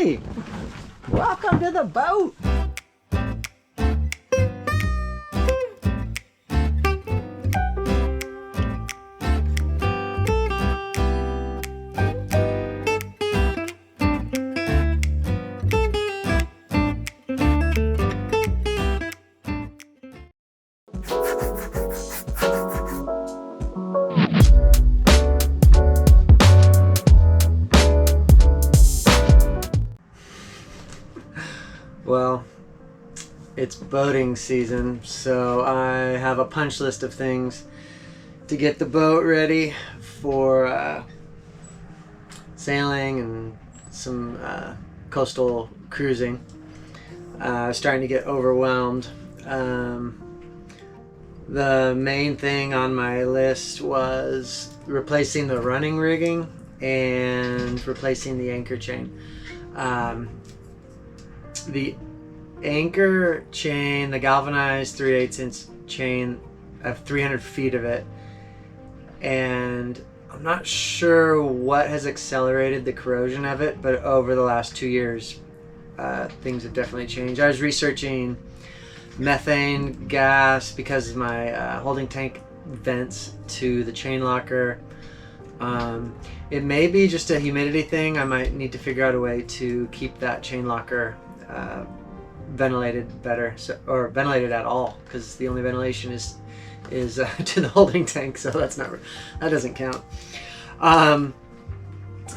Howdy! Welcome to the boat! Well, it's boating season, so I have a punch list of things to get the boat ready for sailing and some coastal cruising. I was starting to get overwhelmed. The main thing on my list was replacing the running rigging and replacing the anchor chain. The anchor chain, the galvanized 3/8 inch chain, I have 300 feet of it, and I'm not sure what has accelerated the corrosion of it, but over the last 2 years things have definitely changed. I was researching methane gas because of my holding tank vents to the chain locker. It may be just a humidity thing. I might need to figure out a way to keep that chain locker ventilated better, or ventilated at all, because the only ventilation is to the holding tank, so that doesn't count.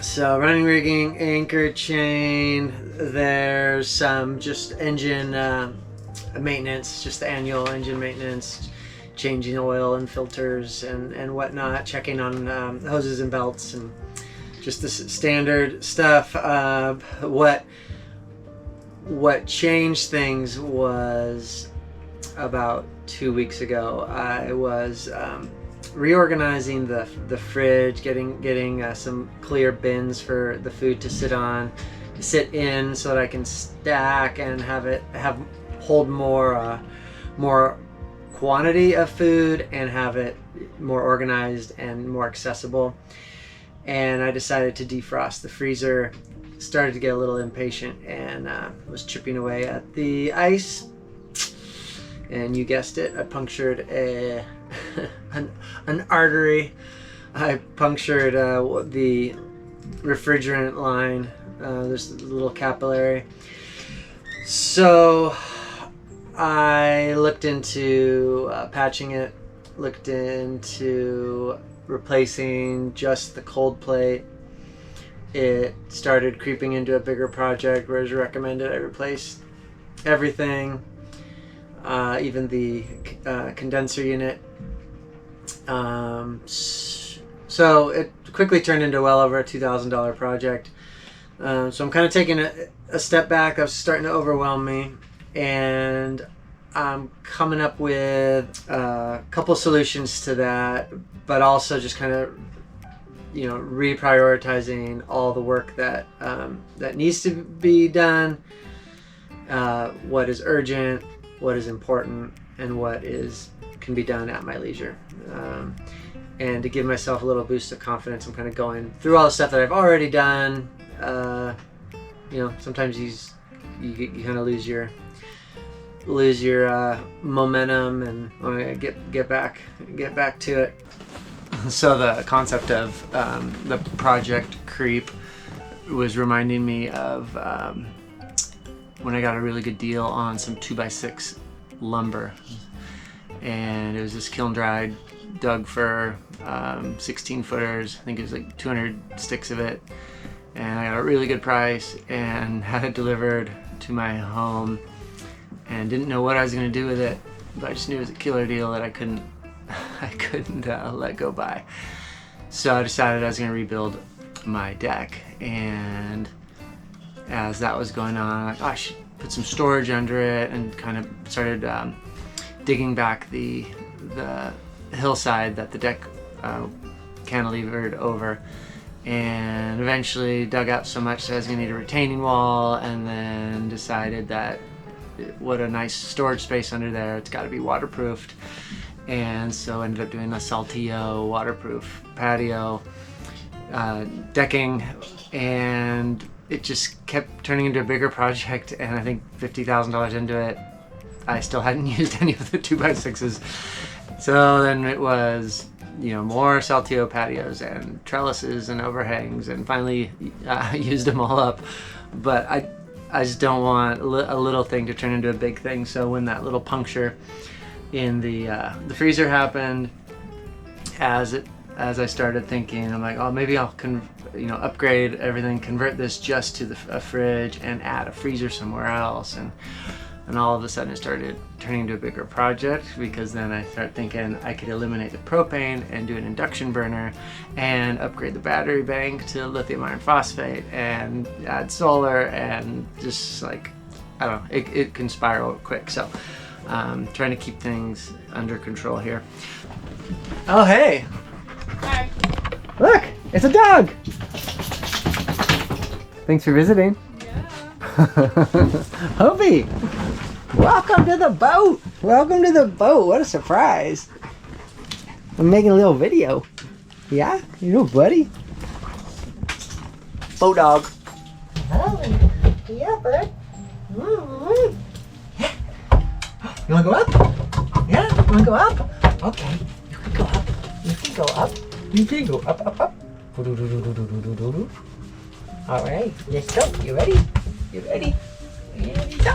So running rigging, anchor chain, there's some just engine maintenance, just the annual engine maintenance, changing oil and filters and whatnot, checking on hoses and belts, and just the standard stuff. What changed things was about 2 weeks ago. I was reorganizing the fridge, getting some clear bins for the food to sit in, so that I can stack and hold more quantity of food and have it more organized and more accessible. And I decided to defrost the freezer. Started to get a little impatient and was chipping away at the ice, and you guessed it, I punctured an artery. I punctured the refrigerant line. There's a little capillary. So I looked into patching it, looked into replacing just the cold plate. It started creeping into a bigger project where it was recommended I replace everything, even the condenser unit. So it quickly turned into well over a $2,000 project. So I'm kind of taking a step back. That was starting to overwhelm me, and I'm coming up with a couple solutions to that, but also just kind of reprioritizing all the work that needs to be done, what is urgent, what is important, and what can be done at my leisure. And to give myself a little boost of confidence, I'm kind of going through all the stuff that I've already done. Sometimes you kind of lose your momentum and want to get back to it. So the concept of the project creep was reminding me of when I got a really good deal on some 2x6 lumber, and it was this kiln dried Doug fir, 16 footers. I think it was like 200 sticks of it, and I got a really good price and had it delivered to my home, and didn't know what I was going to do with it, but I just knew it was a killer deal that I couldn't let go by. So I decided I was going to rebuild my deck, and as that was going on, I thought I should put some storage under it, and kind of started digging back the hillside that the deck cantilevered over, and eventually dug out so much that I was going to need a retaining wall, and then decided that what a nice storage space under there, it's got to be waterproofed. And so ended up doing a Saltillo waterproof patio decking, and it just kept turning into a bigger project, and I think $50,000 into it, I still hadn't used any of the 2x6s. So then it was, more Saltillo patios and trellises and overhangs, and finally used them all up. But I just don't want a little thing to turn into a big thing. So when that little puncture in the freezer happened, as I started thinking, I'm like, oh, maybe I'll upgrade everything, convert this just to a fridge and add a freezer somewhere else. And all of a sudden it started turning into a bigger project, because then I start thinking I could eliminate the propane and do an induction burner and upgrade the battery bank to lithium iron phosphate and add solar, and just like, I don't know, it can spiral quick. So trying to keep things under control here. Oh, hey. Hi. Look, it's a dog. Thanks for visiting. Yeah. Hobie, welcome to the boat. Welcome to the boat. What a surprise. I'm making a little video. Yeah, you know, buddy. Boat dog. Oh, yeah, bud. Mm-hmm. Yeah. You wanna go up? Yeah, you wanna go up? Okay, you can go up. You can go up. You can go up. All right, let's go. You ready? You ready? Ready, go.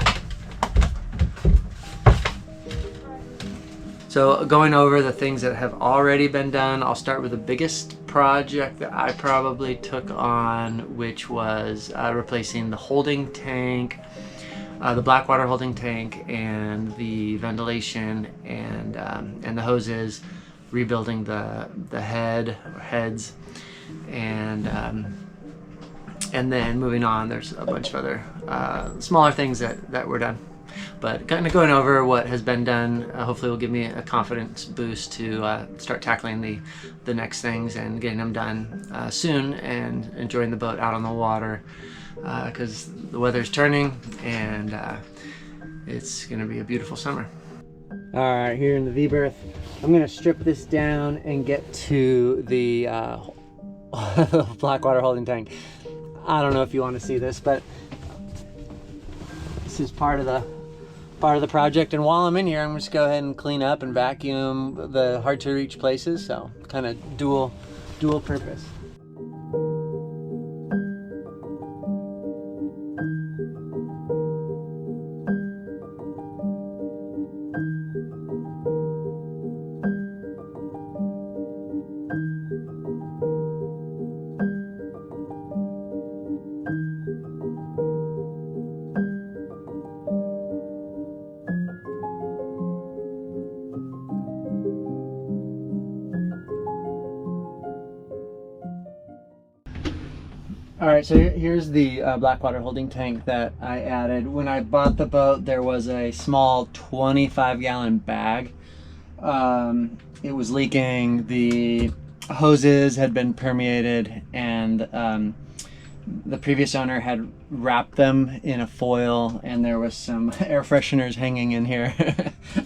So going over the things that have already been done, I'll start with the biggest project that I probably took on, which was replacing the holding tank, the Blackwater holding tank, and the ventilation and the hoses, rebuilding the heads, and then moving on. There's a bunch of other smaller things that were done. But kind of going over what has been done, hopefully will give me a confidence boost to start tackling the next things and getting them done soon, and enjoying the boat out on the water, because the weather's turning, and it's going to be a beautiful summer. All right, here in the V-berth, I'm going to strip this down and get to the Blackwater holding tank. I don't know if you want to see this, but this is part of the project, and while I'm in here, I'm just go ahead and clean up and vacuum the hard to reach places, so kind of dual purpose. Alright, so here's the Blackwater holding tank that I added. When I bought the boat, there was a small 25-gallon bag. It was leaking, the hoses had been permeated, and the previous owner had wrapped them in a foil, and there was some air fresheners hanging in here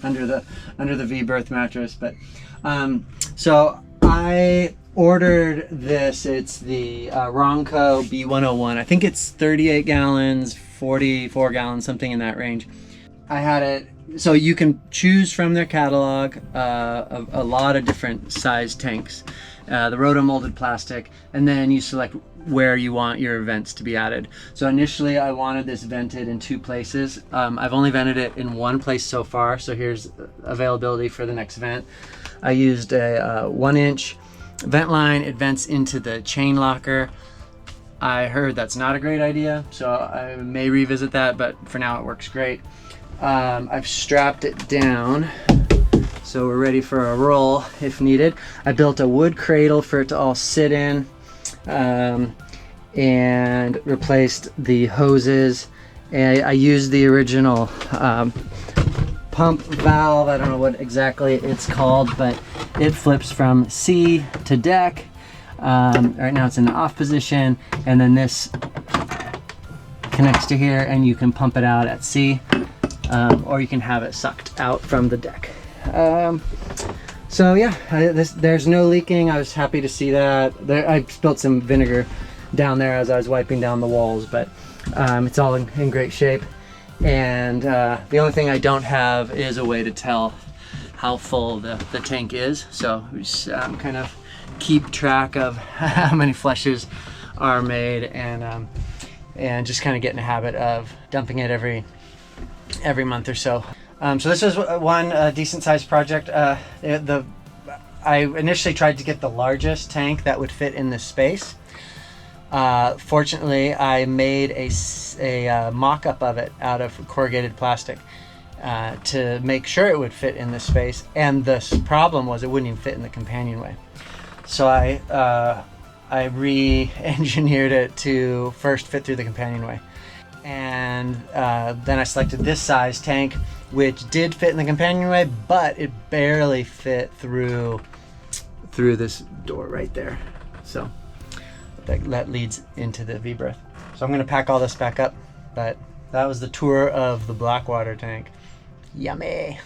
under the V-berth mattress. But so I ordered this. It's the Ronco B101. I think it's 38 gallons, 44 gallons, something in that range. I had it, so you can choose from their catalog a lot of different size tanks, the roto-molded plastic, and then you select where you want your vents to be added. So initially I wanted this vented in 2 places. I've only vented it in 1 place so far, so here's availability for the next vent. I used a 1-inch vent line. It vents into the chain locker. I heard that's not a great idea, so I may revisit that, but for now it works great. I've strapped it down, so we're ready for a roll if needed. I built a wood cradle for it to all sit in, and replaced the hoses. And I used the original pump valve. I don't know what exactly it's called, but it flips from C to deck. Right now it's in the off position, and then this connects to here, and you can pump it out at C, or you can have it sucked out from the deck. So yeah, there's no leaking. I was happy to see that. I spilled some vinegar down there as I was wiping down the walls, but it's all in great shape. And the only thing I don't have is a way to tell how full the tank is. So we just kind of keep track of how many flushes are made, and just kind of get in the habit of dumping it every month or so. So this was one decent sized project. I initially tried to get the largest tank that would fit in this space. Fortunately, I made a mock-up of it out of corrugated plastic to make sure it would fit in this space. And the problem was it wouldn't even fit in the companionway. So I re-engineered it to first fit through the companionway. And then I selected this size tank, which did fit in the companionway, but it barely fit through this door right there. So that leads into the V-berth. So I'm gonna pack all this back up, but that was the tour of the Blackwater tank. Yummy.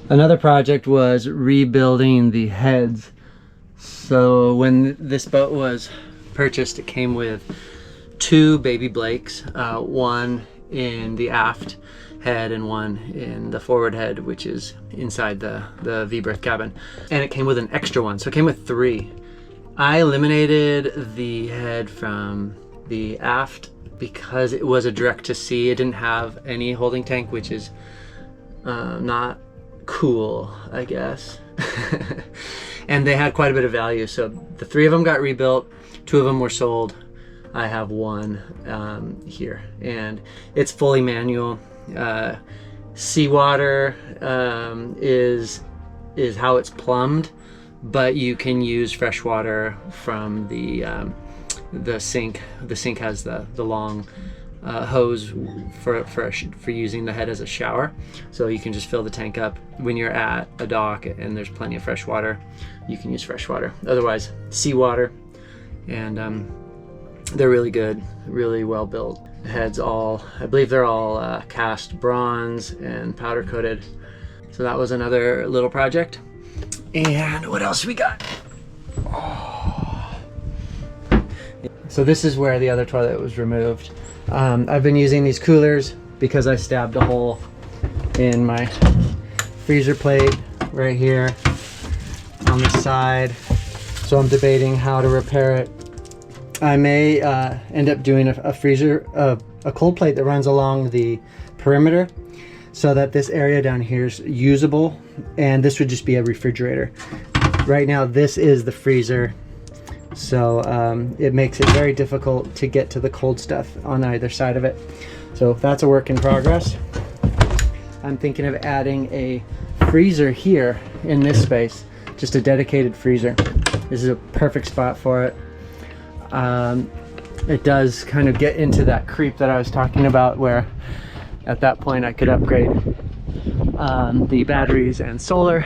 Another project was rebuilding the heads. So when this boat was purchased, it came with 2 baby Blakes, one in the aft head and one in the forward head, which is inside the V-berth cabin. And it came with an extra one, so it came with 3. I eliminated the head from the aft because it was a direct to sea. It didn't have any holding tank, which is not cool, I guess. And they had quite a bit of value, so the 3 of them got rebuilt, 2 of them were sold. I have one here, and it's fully manual. Seawater is how it's plumbed, but you can use fresh water from the sink. The sink has the long hose for using the head as a shower, so you can just fill the tank up when you're at a dock and there's plenty of fresh water. You can use fresh water, otherwise seawater. And they're really good, really well built. The heads I believe they're all cast bronze and powder coated. So that was another little project. And what else we got? Oh. So this is where the other toilet was removed. I've been using these coolers because I stabbed a hole in my freezer plate right here on the side. So I'm debating how to repair it. I may end up doing a cold plate that runs along the perimeter so that this area down here is usable, and this would just be a refrigerator. Right now this is the freezer, so it makes it very difficult to get to the cold stuff on either side of it. So that's a work in progress. I'm thinking of adding a freezer here in this space, just a dedicated freezer. This is a perfect spot for it. It does kind of get into that creep that I was talking about, where at that point I could upgrade the batteries and solar.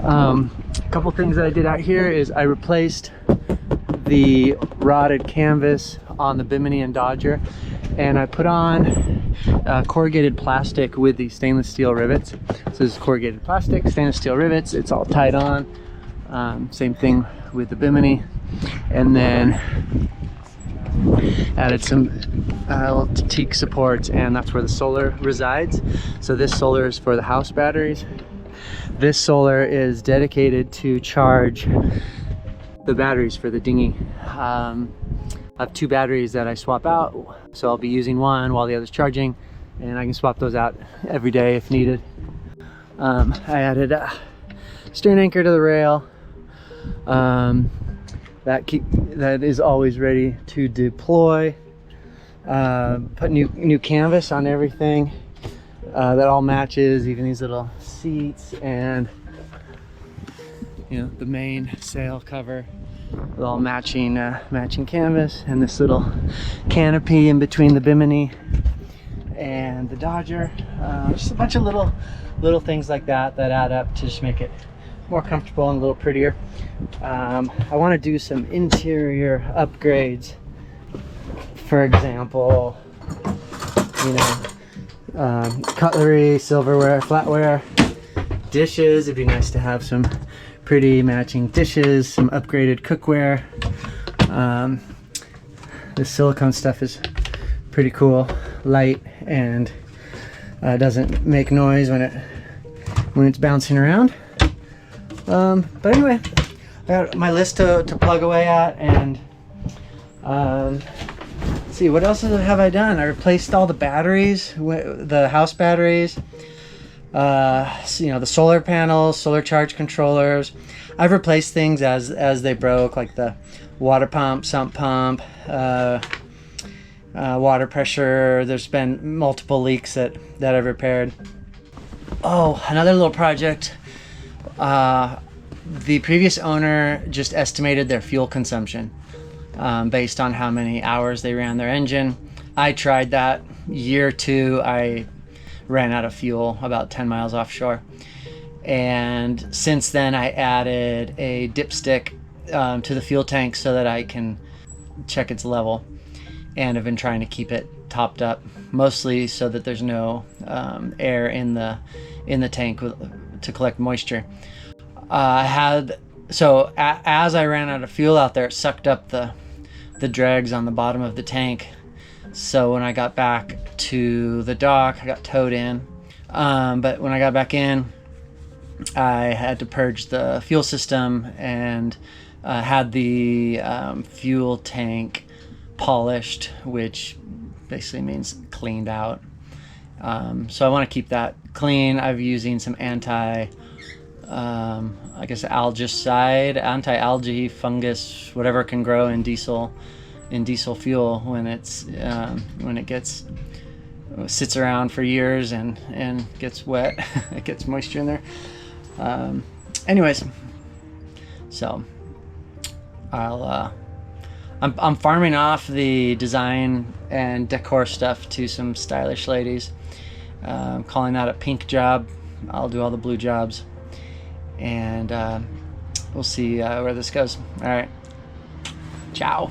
A couple things that I did out here is I replaced the rotted canvas on the Bimini and Dodger, and I put on corrugated plastic with these stainless steel rivets. So this is corrugated plastic, stainless steel rivets, it's all tied on. Same thing with the Bimini. And then added some little teak supports, and that's where the solar resides. So this solar is for the house batteries. This solar is dedicated to charge the batteries for the dinghy. I have 2 batteries that I swap out, so I'll be using one while the other's charging, and I can swap those out every day if needed. I added a stern anchor to the rail. That is always ready to deploy. Put new canvas on everything. That all matches, even these little seats, and the main sail cover with all matching canvas, and this little canopy in between the Bimini and the Dodger. Just a bunch of little things like that add up to just make it more comfortable and a little prettier. I want to do some interior upgrades. For example, cutlery, silverware, flatware, dishes. It'd be nice to have some pretty matching dishes, some upgraded cookware. This silicone stuff is pretty cool, light, and doesn't make noise when it's bouncing around. But anyway, I got my list to plug away at, and let's see, what else have I done? I replaced all the batteries, the house batteries, the solar panels, solar charge controllers. I've replaced things as they broke, like the water pump, sump pump, water pressure. There's been multiple leaks that I've repaired. Oh, another little project. The previous owner just estimated their fuel consumption based on how many hours they ran their engine. I tried that. Year 2, I ran out of fuel about 10 miles offshore. And since then, I added a dipstick to the fuel tank so that I can check its level. And I've been trying to keep it topped up, mostly so that there's no air in the tank to collect moisture. As I ran out of fuel out there, it sucked up the dregs on the bottom of the tank. So when I got back to the dock, I got towed in. But when I got back in, I had to purge the fuel system and had the fuel tank polished, which basically means cleaned out. So I want to keep that clean. I'm using some algicide, anti-algae, fungus, whatever can grow in diesel fuel when it sits around for years and gets wet. It gets moisture in there. Anyways, so I'm farming off the design and decor stuff to some stylish ladies. I'm calling that a pink job. I'll do all the blue jobs, and we'll see where this goes. All right, ciao.